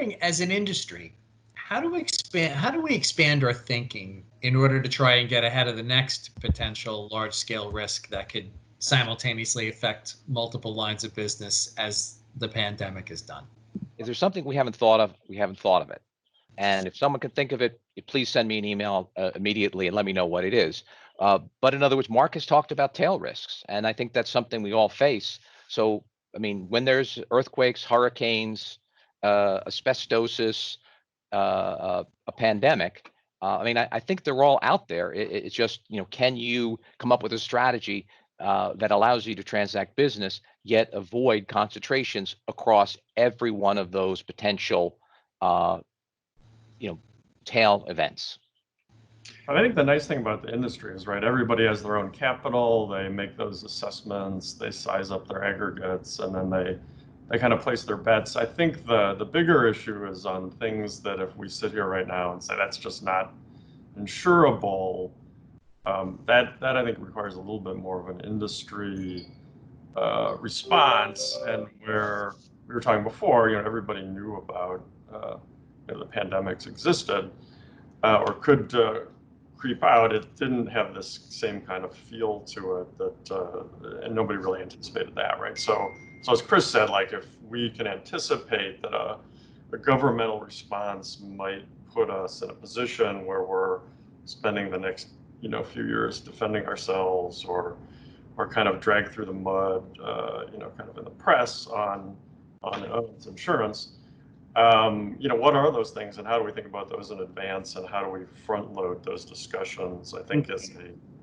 wondering, as an industry, how do we expand our thinking in order to try and get ahead of the next potential large-scale risk that could simultaneously affect multiple lines of business as the pandemic has done? If there's something we haven't thought of, we haven't thought of it. And if someone can think of it, please send me an email immediately and let me know what it is. But in other words, Marc has talked about tail risks, and I think that's something we all face. So, I mean, when there's earthquakes, hurricanes, asbestosis, a pandemic, I mean, I think they're all out there. It's just, can you come up with a strategy that allows you to transact business, yet avoid concentrations across every one of those potential tail events. But I think the nice thing about the industry is, right, everybody has their own capital, they make those assessments, they size up their aggregates, and then they kind of place their bets. I think the bigger issue is on things that if we sit here right now and say that's just not insurable, that I think requires a little bit more of an industry response. And where we were talking before, everybody knew about the pandemics existed or could creep out. It didn't have this same kind of feel to it and nobody really anticipated that, right? So as Chris said, like if we can anticipate that a governmental response might put us in a position where we're spending the next few years defending ourselves or kind of dragged through the mud, kind of in the press on its insurance. What are those things and how do we think about those in advance and how do we front load those discussions? I think is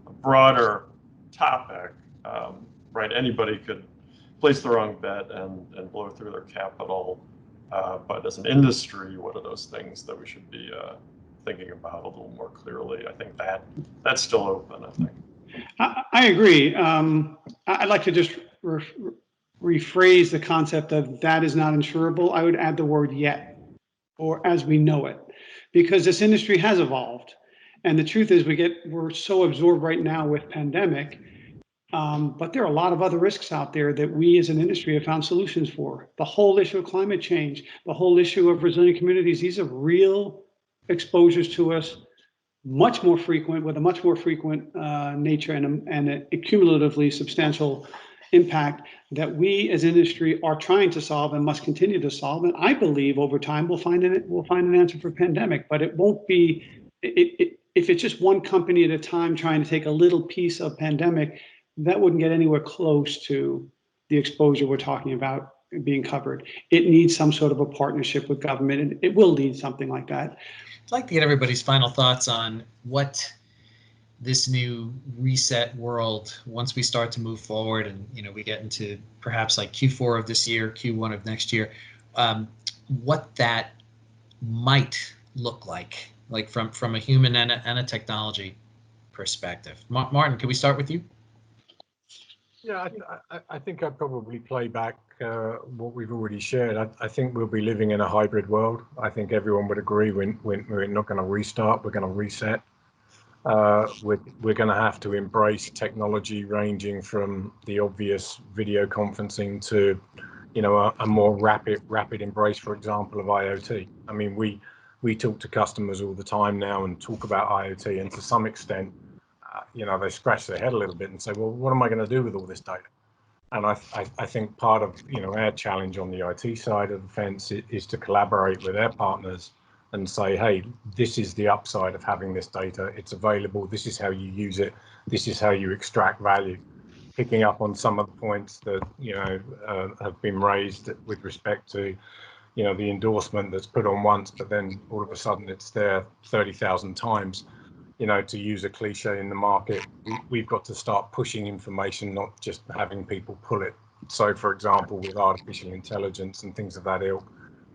a broader topic, right? Anybody could place the wrong bet and blow through their capital. But as an industry, what are those things that we should be thinking about a little more clearly? I think that's still open, I think. I agree. I'd like to just rephrase the concept of that is not insurable. I would add the word yet, or as we know it, because this industry has evolved. And the truth is we're so absorbed right now with pandemic, but there are a lot of other risks out there that we as an industry have found solutions for. The whole issue of climate change, the whole issue of resilient communities, these are real exposures to us, much more frequent, with a much more frequent nature and a cumulatively substantial impact that we as industry are trying to solve and must continue to solve. And I believe over time we'll find an answer for pandemic, but it won't be, if it's just one company at a time trying to take a little piece of pandemic, that wouldn't get anywhere close to the exposure we're talking about being covered. It needs some sort of a partnership with government, and it will need something like that. I'd like to get everybody's final thoughts on what this new reset world, once we start to move forward and we get into perhaps like Q4 of this year, Q1 of next year, what that might look like from a human and a technology perspective. Martin, can we start with you? Yeah, I think I'd probably play back what we've already shared. I think we'll be living in a hybrid world. I think everyone would agree we're not going to restart, we're going to reset. We're going to have to embrace technology ranging from the obvious video conferencing to, a more rapid embrace, for example, of IoT. I mean, we talk to customers all the time now and talk about IoT, and to some extent, they scratch their head a little bit and say, well, what am I going to do with all this data? And I think part of, our challenge on the IT side of the fence is to collaborate with our partners and say, hey, this is the upside of having this data. It's available. This is how you use it. This is how you extract value. Picking up on some of the points that, have been raised with respect to, the endorsement that's put on once, but then all of a sudden it's there 30,000 times. To use a cliche in the market, we've got to start pushing information, not just having people pull it. So, for example, with artificial intelligence and things of that ilk,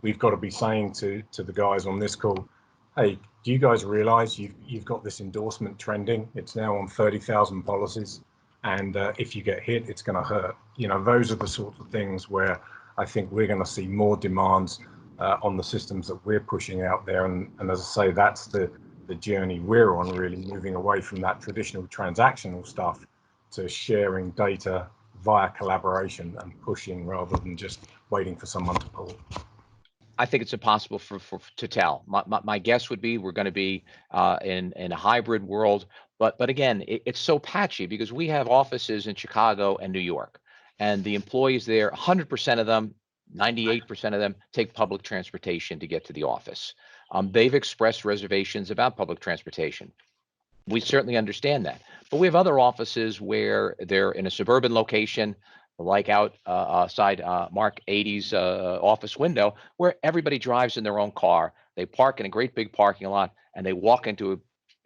we've got to be saying to the guys on this call, hey, do you guys realize you've got this endorsement trending? It's now on 30,000 policies. And if you get hit, it's going to hurt. Those are the sorts of things where I think we're going to see more demands on the systems that we're pushing out there. And as I say, that's the journey we're on, really moving away from that traditional transactional stuff to sharing data via collaboration and pushing rather than just waiting for someone to pull. I think it's impossible to tell. My guess would be we're going to be in a hybrid world, but again, it's so patchy because we have offices in Chicago and New York, and the employees there, 100% of them, 98% of them take public transportation to get to the office. They've expressed reservations about public transportation. We certainly understand that, but we have other offices where they're in a suburban location, like outside Marc Adee's office window, where everybody drives in their own car. They park in a great big parking lot and they walk into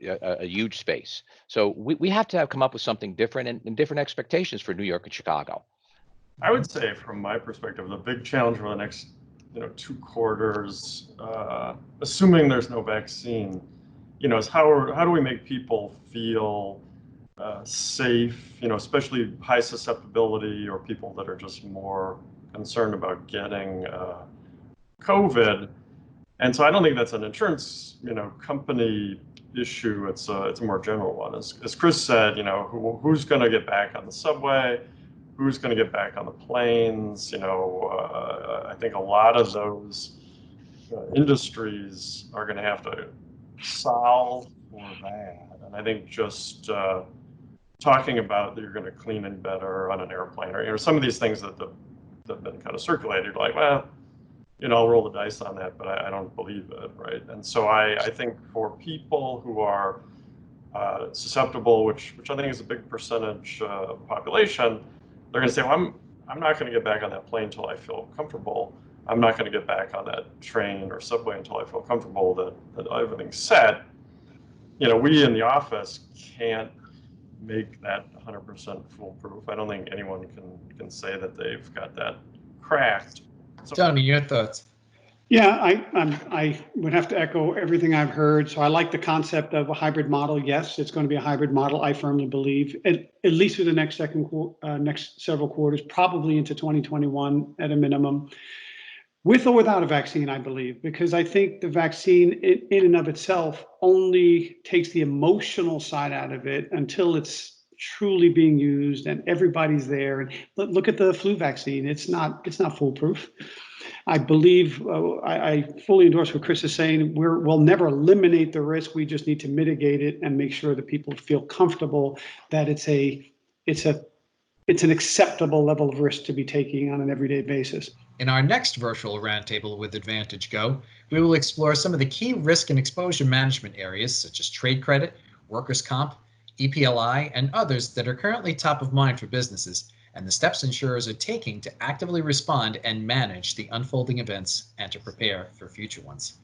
a huge space. So we have to come up with something different and different expectations for New York and Chicago. I would say, from my perspective, the big challenge for the next 2 quarters, assuming there's no vaccine, is how do we make people feel safe, especially high susceptibility or people that are just more concerned about getting COVID. And so I don't think that's an insurance, company issue. It's a more general one. As Chris said, who's going to get back on the subway? Who's going to get back on the planes? I think a lot of those industries are going to have to solve for that. And I think just talking about that you're going to clean in better on an airplane, or some of these things that have been kind of circulated, like, well, I'll roll the dice on that, but I don't believe it, right? And so I think for people who are susceptible, which I think is a big percentage of the population, they're going to say, well, I'm not going to get back on that plane until I feel comfortable. I'm not going to get back on that train or subway until I feel comfortable that everything's set. We in the office can't make that 100% foolproof. I don't think anyone can say that they've got that cracked. So, Tony, your thoughts? Yeah, I would have to echo everything I've heard. So I like the concept of a hybrid model. Yes, it's going to be a hybrid model. I firmly believe, at least for the next several quarters, probably into 2021 at a minimum, with or without a vaccine, I believe, because I think the vaccine in and of itself only takes the emotional side out of it until it's truly being used and everybody's there. And look at the flu vaccine. It's not foolproof. I believe, I fully endorse what Chris is saying. We'll never eliminate the risk. We just need to mitigate it and make sure that people feel comfortable that it's an acceptable level of risk to be taking on an everyday basis. In our next virtual roundtable with Advantage Go, we will explore some of the key risk and exposure management areas such as trade credit, workers' comp, EPLI, and others that are currently top of mind for businesses, and the steps insurers are taking to actively respond and manage the unfolding events and to prepare for future ones.